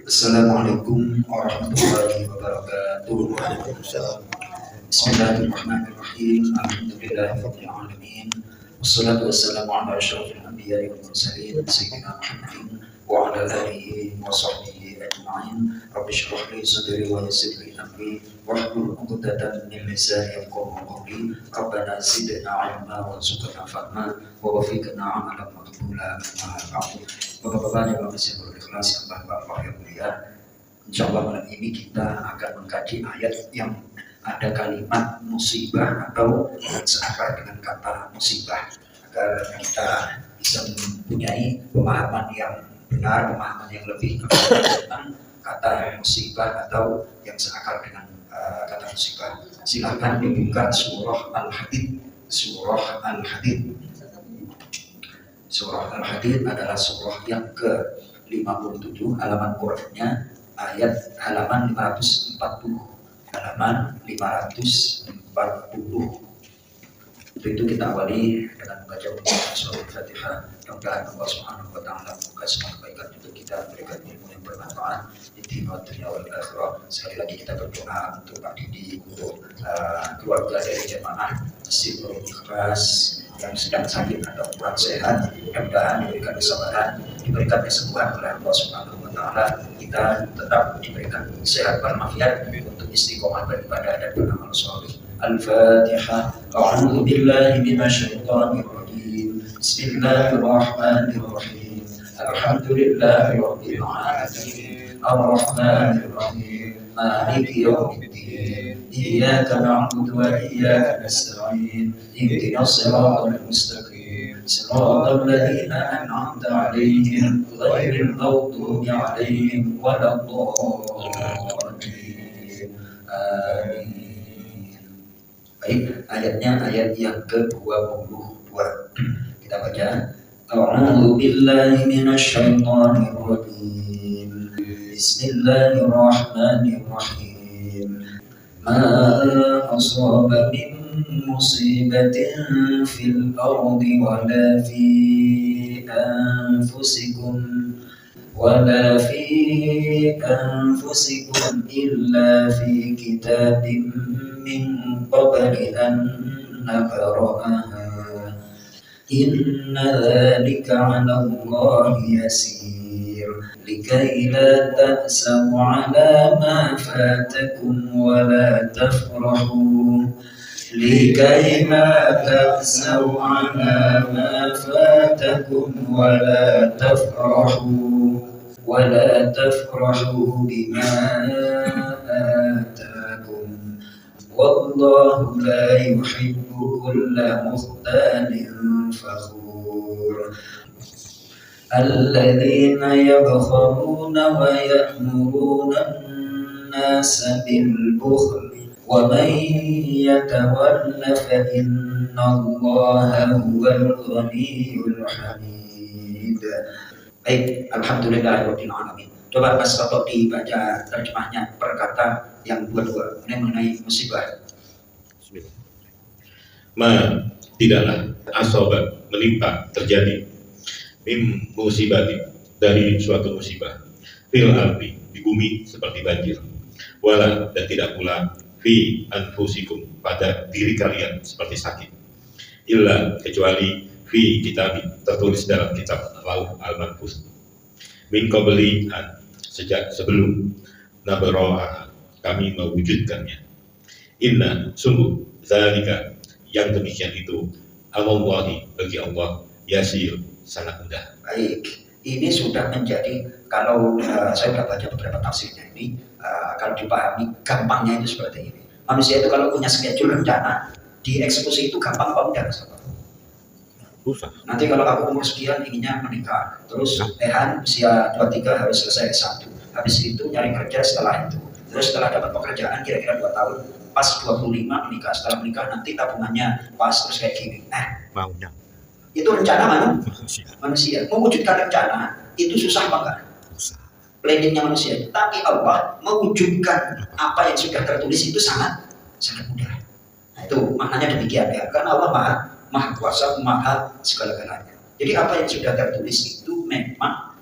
Assalamualaikum warahmatullahi wabarakatuh. Bismillahirrahmanirrahim. Alhamdulillahirabbil alamin. Wassalatu wassalamu ala asyrofil anbiya'i wal mursalin sayyidina Muhammadin wa ala alihi wa sahbihi ajma'in. Rabbi shrah li sadri wa yassir li amri wahlul 'uqdatam min lisani yafqahu qawli. Rabbana zidna 'ilma warzuqna fahma wa waffiqna 'amalan maqbula. Bapak-bapak yang masih berikhlas, Bapak-bapak yang mulia, insya Allah malam ini kita akan mengkaji ayat yang ada kalimat musibah atau yang seakar dengan kata musibah, agar kita bisa mempunyai pemahaman yang benar, pemahaman yang lebih tentang kata musibah atau yang seakar dengan kata musibah. Silakan dibuka surah Al-Hadid. Surah Al-Hadid. Surah Al-Hadid adalah surah yang ke-57, halaman Qur'annya ayat halaman 540. Halaman 540. Untuk itu kita awali dengan membaca surah Al-Fatihah. Mudah-mudahan Allah Subhanahu wa taala membuka semua kebaikan untuk kita, memberikan ilmu yang bermanfaat di dunia wal akhirah. Sekali lagi kita berdoa untuk Pak Didi, untuk keluarga dari jemaah Masjid Nurul Ikhlas yang sedang sakit atau kurang sehat. Mudah-mudahan diberikan kesabaran, diberikan kesembuhan oleh Allah Subhanahu wa taala. Kita tetap diberikan sehat walafiat untuk istiqomah beribadah dan beramal saleh. Al-Fatihah. A'udzu billahi minasyaitonir rajim. Bismillahirrahmanirrahim. Alhamdulillahi rabbil alamin. Ar-Rahmanir Rahim. Maliki yaumiddin. Iyyaka na'budu wa iyyaka nasta'in. Ihdinas siratal mustaqim. Siratal ladzina an'amta 'alaihim ghairil maghdubi 'alaihim waladdallin. Amin. Baik, ayatnya ayat yang ke-22. Kita baca. A'udzu billahi minasyaitonir rajim. Bismillahirrahmanirrahim. Ma asaba min musibatin fil ardi wala fi anfusikum illa fi kitabim min qabli an nabra'aha. Inna dhalika 'ala Allahi yasir. Likai la ta'saw 'ala ma fatakum wa la tafrahu. Likai la ta'saw 'ala ma fatakum wa la tafrahu bima atakum. Wallahu la yuhibbu kulla mukhtalin fakhur. Alladzina yabkhaluna wa ya'muruna an-nasa bil bukhl wa man yatawalla fa inna Allaha huwal ghaniyyul hamid. Baik, alhamdulillahirabbil alamin. Coba Mas Toto dibaca terjemahnya per kata yang dua-dua mengenai musibah. Tidaklah asoba menimpa terjadi mim musibati dari suatu musibah fil ardi di bumi seperti banjir, wala dan tidak pula fi anfusikum pada diri kalian seperti sakit, illa kecuali fi kitabin tertulis dalam kitab lauh al-mahfuz min qabli an sejak sebelum nabra'a kami mewujudkannya. Inna sungguh zalika yang demikian itu Allahi bagi Allah yasir sangat mudah. Baik, ini sudah menjadi, kalau saya sudah baca beberapa tafsirnya ini, kalau dipahami gampangnya itu seperti ini. Manusia itu kalau punya schedule rencana, dieksekusi itu gampang apa enggak? Susah. Nanti kalau aku umur sekian inginnya menikah, terus usia 23 harus selesai S1, habis itu nyari kerja setelah itu, terus setelah dapat pekerjaan kira-kira 2 tahun, pas 25 menikah, setelah menikah nanti tabungannya pas, terus kayak gini. Maunya itu rencana manusia. Mewujudkan rencana itu susah apa enggak? Planningnya manusia, tapi Allah mewujudkan apa yang sudah tertulis itu sangat mudah. Nah, itu maknanya demikian ya, karena Allah maha kuasa, maha segala-galanya. Jadi apa yang sudah tertulis itu memang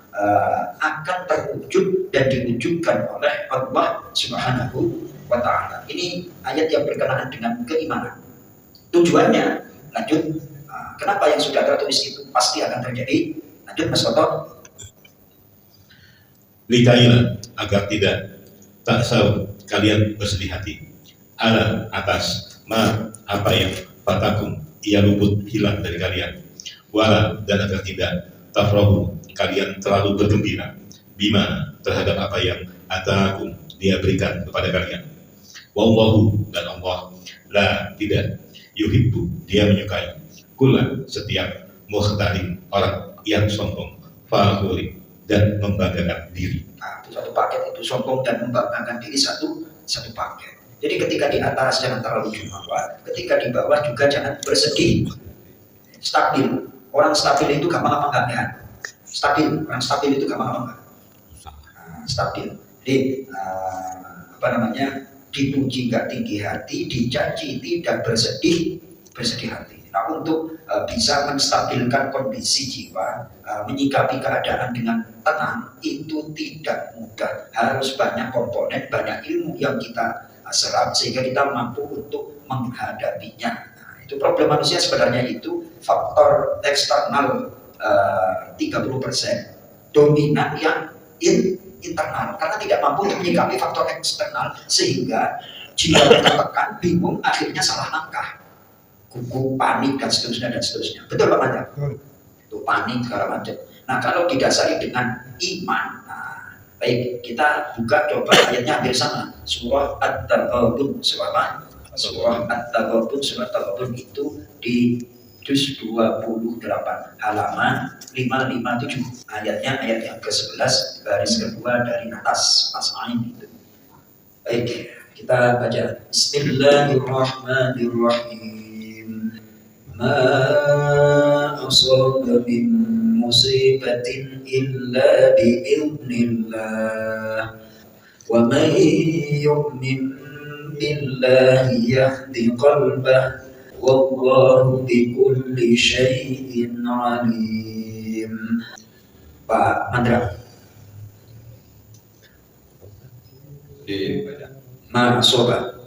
akan terwujud dan diwujudkan oleh Allah Subhanahu wa Ta'ala. Ini ayat yang berkenaan dengan keimanan. Tujuannya, lanjut, kenapa yang sudah tertulis itu pasti akan terjadi? Lanjut Mas Toto. Likailah agar tidak taksau kalian bersedih hati ala atas apa yang fatakum ia luput hilang dari kalian, wala dan agar tidak tafrahu kalian terlalu bergembira bima terhadap apa yang atakum dia berikan kepada kalian. Wallahu dan Allah la tidak yuhibbu dia menyukai kula setiap mukhtalin orang yang sombong fakhuri dan membanggakan diri. Nah, itu satu paket, itu sombong dan membanggakan diri satu paket. Jadi ketika di atas jangan terlalu jumawa, ketika di bawah juga jangan bersedih. Stabil, orang stabil itu gampang apa enggak ya? Stabil, orang stabil itu gampang apa enggak? Stabil. Jadi dipuji nggak tinggi hati, dicaci tidak bersedih hati. Nah, untuk bisa menstabilkan kondisi jiwa, menyikapi keadaan dengan tenang itu tidak mudah. Harus banyak komponen, banyak ilmu yang kita serap sehingga kita mampu untuk menghadapinya. Nah, itu problem manusia sebenarnya itu faktor eksternal 30%, dominan yang internal karena tidak mampu untuk menyikapi faktor eksternal sehingga jiwa tertekan, bingung, akhirnya salah langkah, gugup, panik dan seterusnya. Betul Pak Manja? Itu panik segala macam. Nah, kalau didasari dengan iman, baik kita buka coba ayatnya hampir sama, surah At-Taghabun, surah At-Taghabun itu di juz 28 halaman 557, ayatnya ayat yang ke-11 baris kedua dari atas pas ain itu. Baik, kita baca Bismillahirrahmanirrahim. Ma asaba min musibatin illa bi'idznillah wa man yu'min billahi yahdi qalbah wallahu bikulli syai'in alim. Pak Mandra. Ma'asoba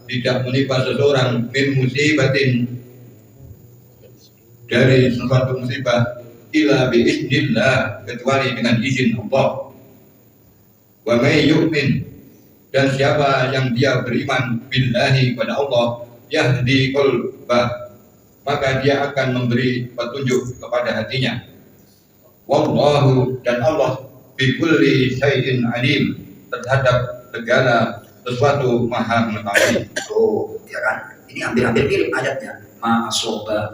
tidak menimpa seseorang min musibatin dari suatu musibah illa biiznillah kecuali dengan izin Allah. Wa may yu'min dan siapa yang dia beriman billahi pada Allah yahdi qalbah maka dia akan memberi petunjuk kepada hatinya. Wallahu dan Allah bikulli syai'in alim terhadap segala sesuatu maha mengetahui. Oh, ya kan? Ini hampir-hampir mirip ayatnya. Ma'asoba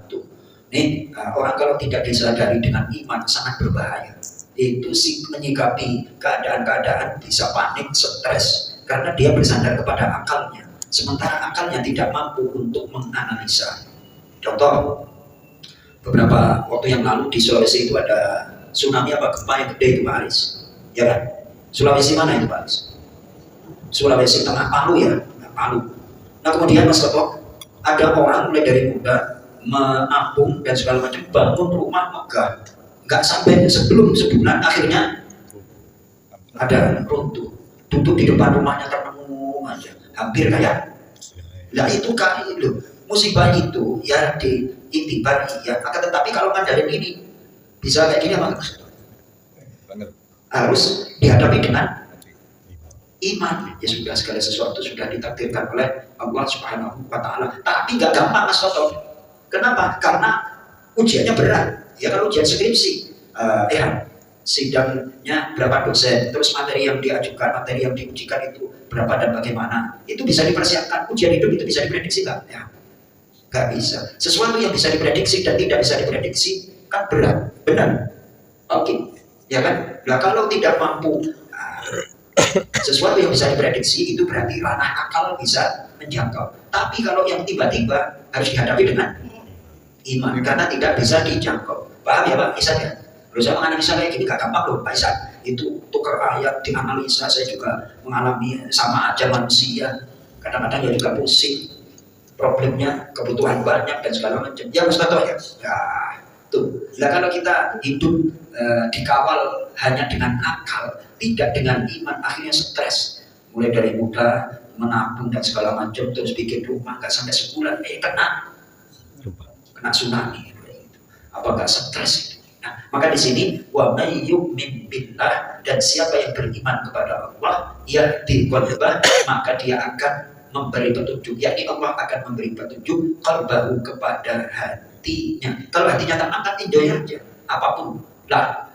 tuh. Nih, orang kalau tidak disadari dengan iman sangat berbahaya. Itu sih menyikapi keadaan-keadaan bisa panik, stres karena dia bersandar kepada akalnya. Sementara akalnya tidak mampu untuk menganalisa. Contoh, beberapa waktu yang lalu di Sulawesi itu ada tsunami apa gempa yang gede itu Pak Aris, ya kan? Sulawesi mana itu Pak Aris? Sulawesi Tengah, Palu ya, Palu. Nah kemudian Mas Ketok, ada orang mulai dari muda menampung dan segala macam bangun rumah megah, nggak sampai sebelum sebulan akhirnya ada runtuh, duduk di depan rumahnya termenung aja, hampir kayak. Nah itu kali loh, musibah itu ya diiktibar ya, akan tetapi kalau ngandalin ini bisa kayak gini apa? Harus dihadapi dengan iman. Ya sudah, segala sesuatu sudah ditakdirkan oleh Allah Subhanahu wa Ta'ala. Tapi nggak gampang Mas Toto. Kenapa? Karena ujiannya berat. Ya kalau ujian skripsi, sidangnya berapa dosen, terus materi yang diajukan, materi yang diujikan itu berapa dan bagaimana, itu bisa dipersiapkan. Ujian hidup itu bisa diprediksi nggak? Ya, nggak bisa. Sesuatu yang bisa diprediksi dan tidak bisa diprediksi kan berat, benar? Oke, ya kan? Nah kalau tidak mampu sesuatu yang bisa diprediksi itu berarti ranah akal bisa menjangkau. Tapi kalau yang tiba-tiba harus dihadapi dengan iman karena tidak bisa dijangkau. Paham ya Pak Isan ya? Kalau saya menganalisa kayak gini gak gampang loh Pak Isan. Itu tukar ayat dianalisa, saya juga mengalami sama aja manusia. Kadang-kadang ya juga pusing. Problemnya kebutuhan banyak dan segala macam. Ya Mas Tato ya. Ya tuh. Nah kalau kita hidup dikawal hanya dengan akal, tidak dengan iman, akhirnya stres. Mulai dari muda menabung dan segala macam, terus bikin rumah nggak sampai sebulan, kena tsunami. Apa nggak stres? Nah, maka di sini wa may yu'min billah, dan siapa yang beriman kepada Allah, yahdi qalbah, maka dia akan memberi petunjuk, yakni Allah akan memberi petunjuk qalbahu, kepada hatinya. Kalau hatinya tenang kan enjoy aja apapun. Lah,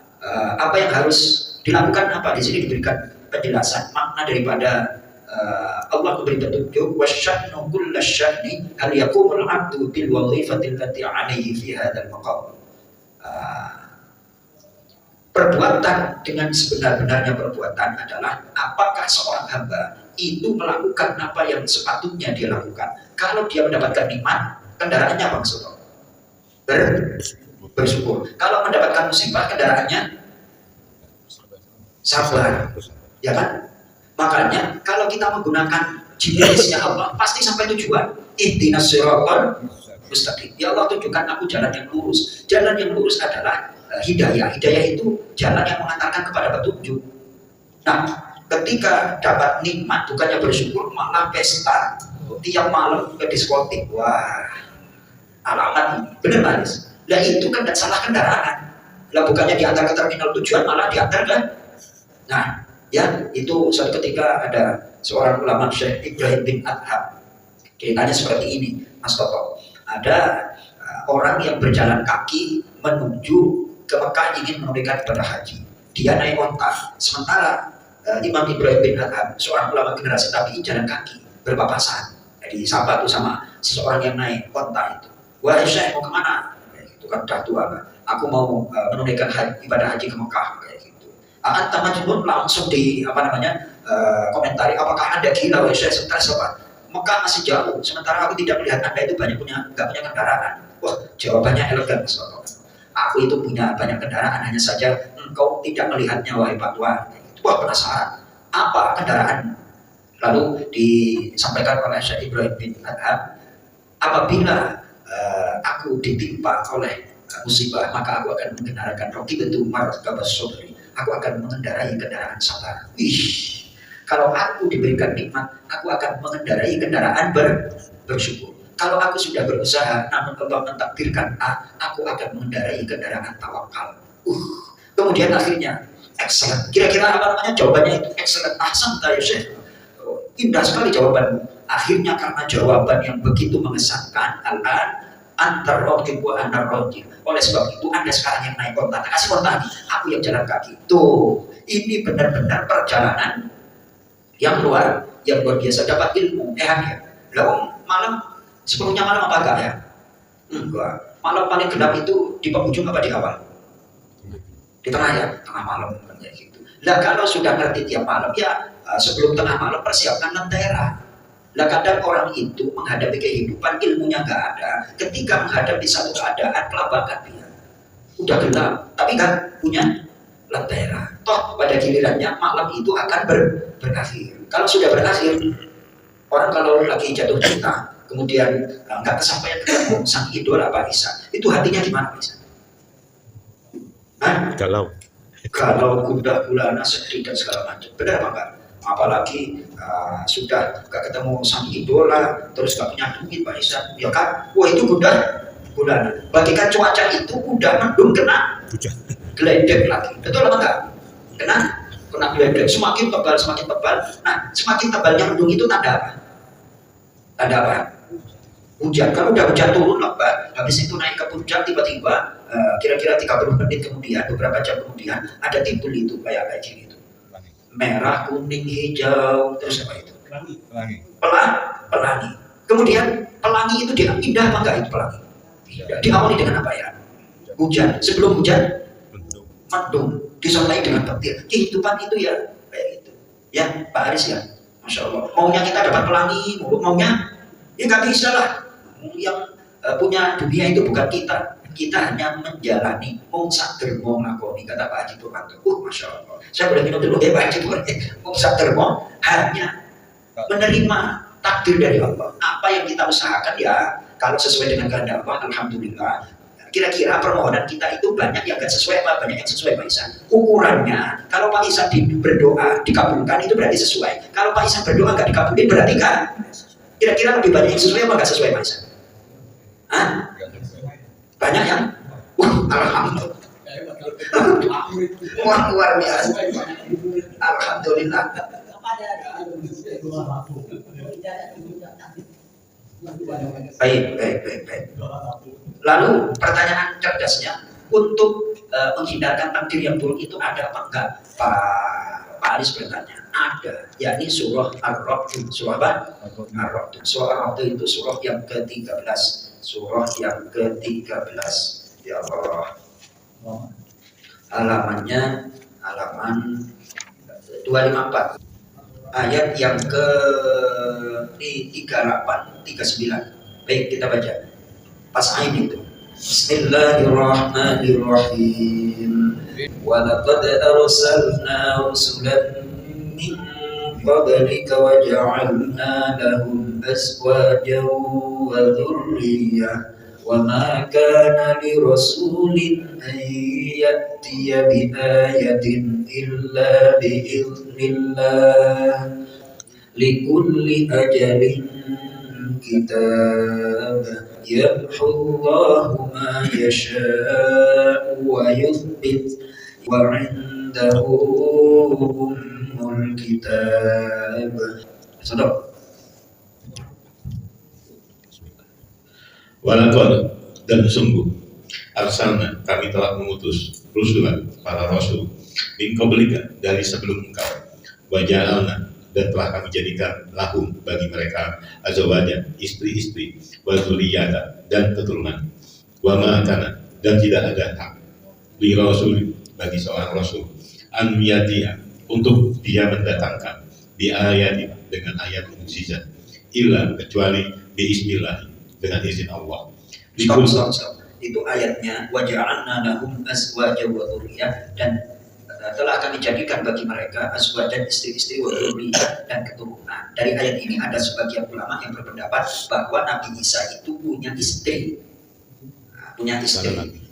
apa yang harus dilakukan apa? Di sini diberikan penjelasan makna daripada Allah memberi petunjuk, wasya'nu kullasya'ni hal yaqumul 'abdu bil wadhifati allati 'alaihi fi hadzal maqam. Perbuatan dengan sebenar-benarnya perbuatan adalah apakah seorang hamba itu melakukan apa yang sepatutnya dia lakukan. Kalau dia mendapatkan nikmat, kendaraannya apa maksudnya? Bersyukur. Kalau mendapatkan musibah, kendaraannya sabar, ya kan? Makanya kalau kita menggunakan GPS-nya Allah, pasti sampai tujuan. Ihdinas siratal mustaqim. Ya Allah, tunjukkan aku jalan yang lurus. Jalan yang lurus adalah hidayah. Hidayah itu jalan yang mengantarkan kepada petunjuk. Nah, ketika dapat nikmat bukannya bersyukur, malah pesta tiap malam ke diskotik. Wah, alamat ini benar Maris. Nah itu kan salah kendaraan. Lah bukannya diantar ke terminal tujuan, malah diantar ke. Nah, ya itu suatu ketika ada seorang ulama, Syekh Ibrahim bin Adham. Ceritanya seperti ini, Mas Toto. Ada orang yang berjalan kaki menuju ke Mekah ingin menunaikan ibadah haji. Dia naik onta. Sementara Imam Ibrahim bin Adham, seorang ulama generasi tabi'in, jalan kaki berpapasan. Jadi sapa tuh sama seseorang yang naik onta itu. Wahai Syekh, mau kemana? Itu kan udah tua kan. Aku mau menunaikan ibadah haji ke Mekah kayak gitu. Anta majnun, langsung di komentari, apakah Anda gila wahai Syekh, stres apa? Mekah masih jauh, sementara aku tidak melihat Anda itu nggak punya kendaraan. Wah, jawabannya elegan, Mas Toto. Aku itu punya banyak kendaraan, hanya saja engkau tidak melihatnya wahai Pak Tuan. Wah, penasaran, apa kendaraan? Lalu disampaikan oleh Syekh Ibrahim bin Adham, apabila aku ditimpa oleh musibah, maka aku akan mengendaraan roki bentuk markabas sobri. Aku akan mengendarai kendaraan sabar. Wih, kalau aku diberikan nikmat, aku akan mengendarai kendaraan bersyukur. Kalau aku sudah berusaha, namun Allah mentakdirkan aku akan mengendarai kendaraan tawakal. Kemudian akhirnya excellent. Kira-kira apa namanya jawabannya itu excellent. Ahsan ya Syekh. Indah sekali jawabanmu. Akhirnya karena jawaban yang begitu mengesankan, antar rojim wa antar rojim. Oleh sebab itu Anda sekarang yang naik kontak, kasih kontak, aku yang jalan kaki. Tuh, ini benar-benar perjalanan yang luar biasa, dapat ilmu. Ya. Lalu malam sepenuhnya malam apa enggak ya? Enggak. Malam paling gelap itu di penghujung apa di awal? Di tengah ya, tengah malam kayak gitu. Lah kalau sudah ngerti tiap malam ya sebelum tengah malam persiapkan lentera. Lah kadang orang itu menghadapi kehidupan ilmunya nggak ada. Ketika menghadapi satu keadaan kelabakan dia. Udah gelap, tapi kan punya lentera. Toh pada gilirannya malam itu akan berakhir. Kalau sudah berakhir, orang kalau lagi jatuh cinta, kemudian nggak kesampaian ketemu sang idola Pak Isa, itu hatinya gimana Pak Isa? Kalau kuda gulana sedih dan segala macam, benar apa enggak? Apalagi sudah nggak ketemu sang idola, terus nggak punya duit Pak Isa, ya kan? Wah itu kuda gulana. Bagikan cuaca itu udah mendung kena geledek lagi, betul apa enggak? Kena geledek, semakin tebal. Nah, semakin tebalnya mendung itu tanda apa? Tanda apa? Hujan. Kalau udah hujan turun lah Pak, habis itu naik ke puncak, tiba-tiba kira-kira 30 menit kemudian, beberapa jam kemudian ada timbul itu kayak gini itu. Merah, kuning, hijau, terus apa itu? Pelangi. Kemudian pelangi itu indah apa enggak itu pelangi? Diawali dengan apa ya? Hujan. Sebelum hujan, mendung. Disertai dengan petir. Kehidupan itu ya kayak gitu. Ya Pak Aris ya, Masya Allah. Maunya kita dapat pelangi, maunya ya nggak bisa lah. Yang punya dunia itu bukan kita hanya menjalani mongsak dermo ngakoni, kata Pak Haji Purwanto. Masya Allah, saya boleh minum dulu ya Pak Haji Purwanto. Mongsak dermo hanya menerima takdir dari Allah. Apa yang kita usahakan ya kalau sesuai dengan kehendak Allah, alhamdulillah Kira-kira permohonan kita itu banyak yang nggak sesuai apa banyak yang sesuai Pak Ihsan? Ukurannya, kalau Pak Ihsan berdoa dikabulkan itu berarti sesuai. Kalau Pak Ihsan berdoa nggak dikabulin berarti nggak. Kira-kira lebih banyak yang sesuai apa nggak sesuai Pak Ihsan? Hah? Banyak yang? Alhamdulillah. Wah, luar biasa. Alhamdulillah. Baik. Lalu pertanyaan cerdasnya, untuk menghindarkan takdir yang buruk itu ada apa enggak? Pak Aris bertanya. Ada, yakni surah Ar-Ra'd. Surah apa? Ar-Ra'd. Surah Ar-Ra'd itu surah yang ke-13. Surah yang ke-13. Ya Allah. Halamannya halaman 254. Ayat yang ke 38, 39. Baik, kita baca. Pas ayat itu. Bismillahirrahmanirrahim. Wa laqad arsalna rusulan min qablika wa ja'alna lahum azwajan wa dhurriyyah. وما كان لرسول أن يأتي بآية إلا بإذن الله لكل أجل كتاب يمحو الله ما يشاء ويثبت وعنده أم الكتاب. صدق. Walaqad, dan sungguh arsalna, kami telah mengutus rusulan, para rasul min qablika, dari sebelum engkau, wa ja'alna, dan telah kami jadikan lahum, bagi mereka, azwajan, istri-istri, wa dzurriyyatan, dan keturunan, wa ma kana, dan tidak ada hak li rasul, bagi seorang rasul, an yatiya, untuk dia mendatangkan bi ayatin, dengan ayat mukjizat, illa, kecuali bi ismillah, dengan izin Allah. Stop. Itu ayatnya waja'alna lahum azwajan wa dzurriyyah, dan telah kami jadikan bagi mereka azwajan, istri-istri, wa dzurriyyah, dan keturunan. Dari ayat ini ada sebagian ulama yang berpendapat bahwa Nabi Isa itu punya istri.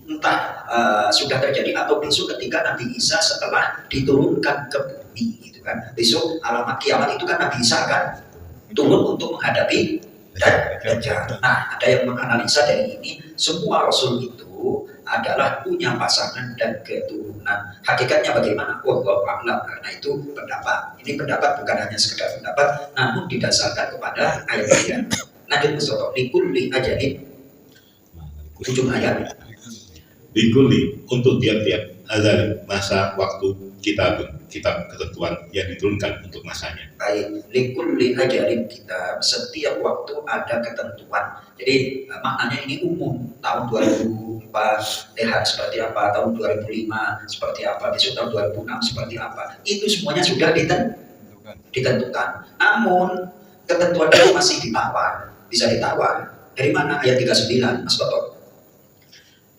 Entah sudah terjadi atau besok ketika Nabi Isa setelah diturunkan ke bumi gitu kan. Besok alamat kiamat itu kan Nabi Isa kan turun untuk menghadapi Dajjal. Nah, ada yang menganalisa dari ini, semua rasul itu adalah punya pasangan dan keturunan. Hakikatnya bagaimana? Wallahu a'lam. Karena itu pendapat. Ini pendapat bukan hanya sekedar pendapat, namun didasarkan kepada ayat-ayat. Lanjut Mustafa. Likulli ajalin. Ujung ayat. Likulli, untuk tiap-tiap azal, masa, waktu, kitab ketentuan yang diturunkan untuk masanya. Baik, likulli ajalin kitab, setiap waktu ada ketentuan. Jadi maknanya ini umum. Tahun 2004 lihat seperti apa, tahun 2005 seperti apa, besok tahun 2006 seperti apa. Itu semuanya sudah ditentukan. Namun ketentuan itu masih ditawar, bisa ditawar. Dari mana? Ayat 39, Mas Bapak.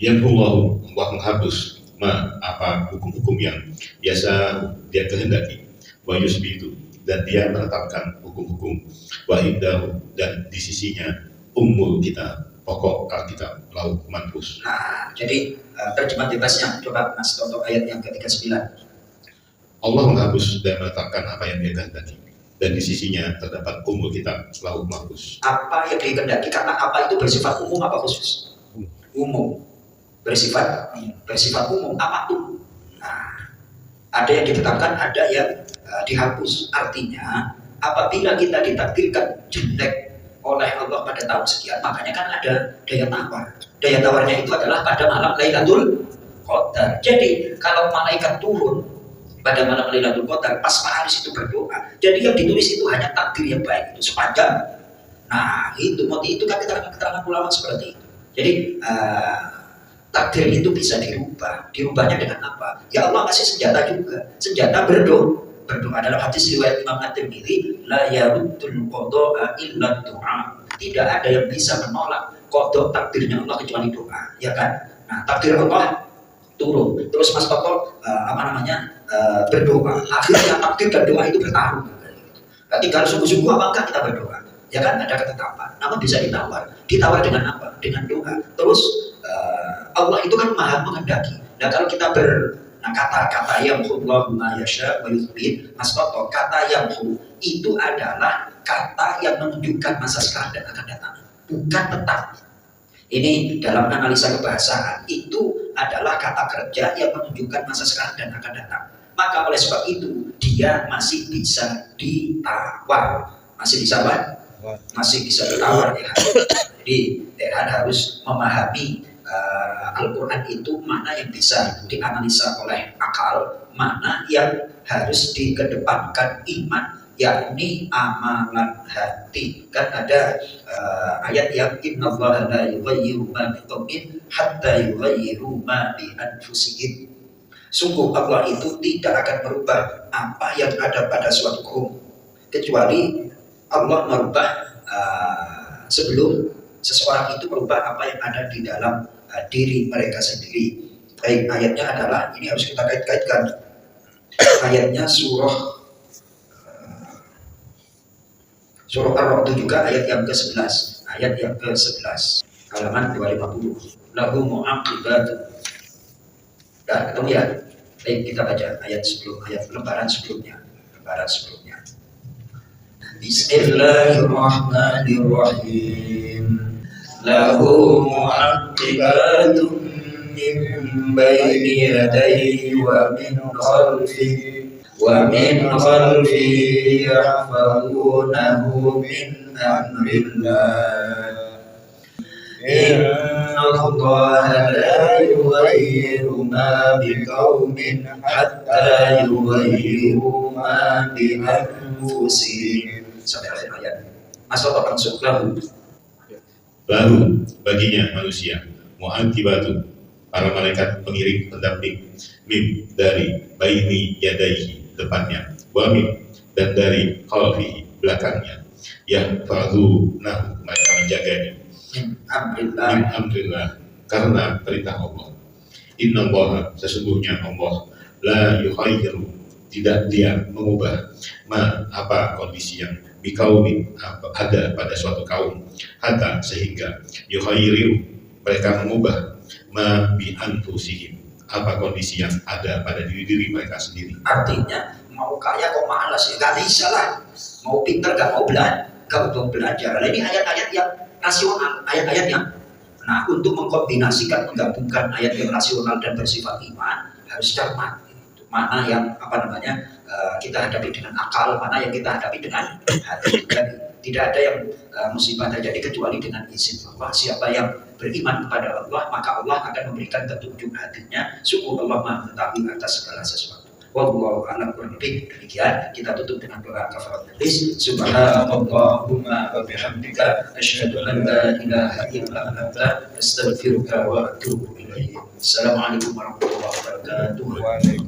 Yang Allah menghapus apa hukum-hukum yang biasa dia kehendaki, wa yusbitu, dan dia menetapkan hukum-hukum, wa indahu, dan di sisinya ummul kitab, pokok Alkitab, lauh manfus. Nah, jadi terjemah bebasnya coba Mas contoh ayat yang ke-39. Allah menghapus dan menetapkan apa yang dia kehendaki, dan di sisinya terdapat ummul kitab, lauh manfus. Apa yang dikehendaki, karena apa itu bersifat umum apa khusus? Umum. Bersifat umum, apapun. Nah, ada yang ditetapkan, ada yang dihapus. Artinya apabila kita ditakdirkan jelek oleh Allah pada tahun sekian, makanya kan ada daya tawar. Daya tawarnya itu adalah pada malam Lailatul Qadar. Jadi kalau malaikat turun pada malam Lailatul Qadar, pas Pak Aris itu berdoa, jadi yang ditulis itu hanya takdir yang baik itu sepanjang. Nah, itu kan keterangan ulama seperti itu. Jadi takdir itu bisa dirubah. Dirubahnya dengan apa? Ya Allah kasih senjata juga. Senjata berdoa. Dalam hadis riwayat Imam At-Tirmidzi, la yaruddul qada'a illa du'a. Tidak ada yang bisa menolak qada takdirnya Allah kecuali doa, ya kan? Nah, takdir Allah turun. Terus Mas Toto berdoa. Akhirnya takdir dan doa itu bertarung. Berarti kalau sungguh-sungguh apakah kita berdoa? Ya kan ada ketetapan. Namun bisa ditawar. Ditawar dengan apa? Dengan doa. Terus Allah itu kan maha menghendaki. Nah kalau kita kata-kata yamhu Allahu ma yasha wa yuthbit, Mas Toto, kata yamhu itu adalah kata yang menunjukkan masa sekarang dan akan datang, bukan tetap. Ini dalam analisa kebahasaan itu adalah kata kerja yang menunjukkan masa sekarang dan akan datang. Maka oleh sebab itu dia masih bisa ditawar, masih bisa apa? Masih bisa ditawar ya. Jadi harus memahami Al-Quran itu mana yang bisa dianalisa oleh akal, mana yang harus dikedepankan iman, yakni amalan hati. Kan ada ayat yang innallaha la yughayyiru ma biqaumin hatta yughayyiru ma bi anfusihim. Sungguh Allah itu tidak akan merubah apa yang ada pada suatu kaum kecuali Allah merubah sebelum seseorang itu merubah apa yang ada di dalam diri mereka sendiri. Baik, ayatnya adalah, ini harus kita kaitkan ayatnya surah Ar-Ra'd juga ayat yang ke-11, ayat yang ke-11 halaman 250. Lahu mu'aqibatun. Nah, ketemu ya. Baik, kita baca ayat lembaran sebelumnya. Bismillahirrahmanirrahim. Lahu mu'aqibatun min baini yadayhi wa min khalfihi yahfazunahu min amrillah. Inna Allaha la yughayyiru ma biqaumin hatta yughayyiru ma bi anfusihim. Sampai akhir ayat. Mas Toto langsung Lalu baginya manusia mu'aqibatun, para malaikat pengiring pendamping, mim dari baini yadaihi depannya, wa mim dan dari khalfihi belakangnya, yahfazunahu mereka menjaganya, min amrillah karena perintah Allah. Innallaha sesungguhnya Allah la yughayyiru tidak dia mengubah ma apa kondisi yang bikaumin ada pada suatu kaum hatta sehingga yughayyiru mereka mengubah ma bi anfusihim apa kondisi yang ada pada diri mereka sendiri. Artinya mau kaya kok malas ya, gak bisa lah. Mau pintar gak mau belajar. Ini ayat-ayat yang rasional, ayat-ayat yang untuk mengkombinasikan, menggabungkan ayat yang rasional dan bersifat iman harus cermat. Mana yang kita hadapi dengan akal, mana yang kita hadapi dengan hati. Tidak ada yang musibah terjadi kecuali dengan izin Allah. Siapa yang beriman kepada Allah, maka Allah akan memberikan petunjuk hatinya. Sungguh Allah Maha mengetahui atas segala sesuatu. Wallahu a'lam, kurang lebih demikian. Kita tutup dengan doa kafaratul majlis. Subhanallahumma wa bihamdika asyhadu an la ilaha illa anta astaghfiruka wa atubu ilaik. Assalamualaikum warahmatullahi wabarakatuh.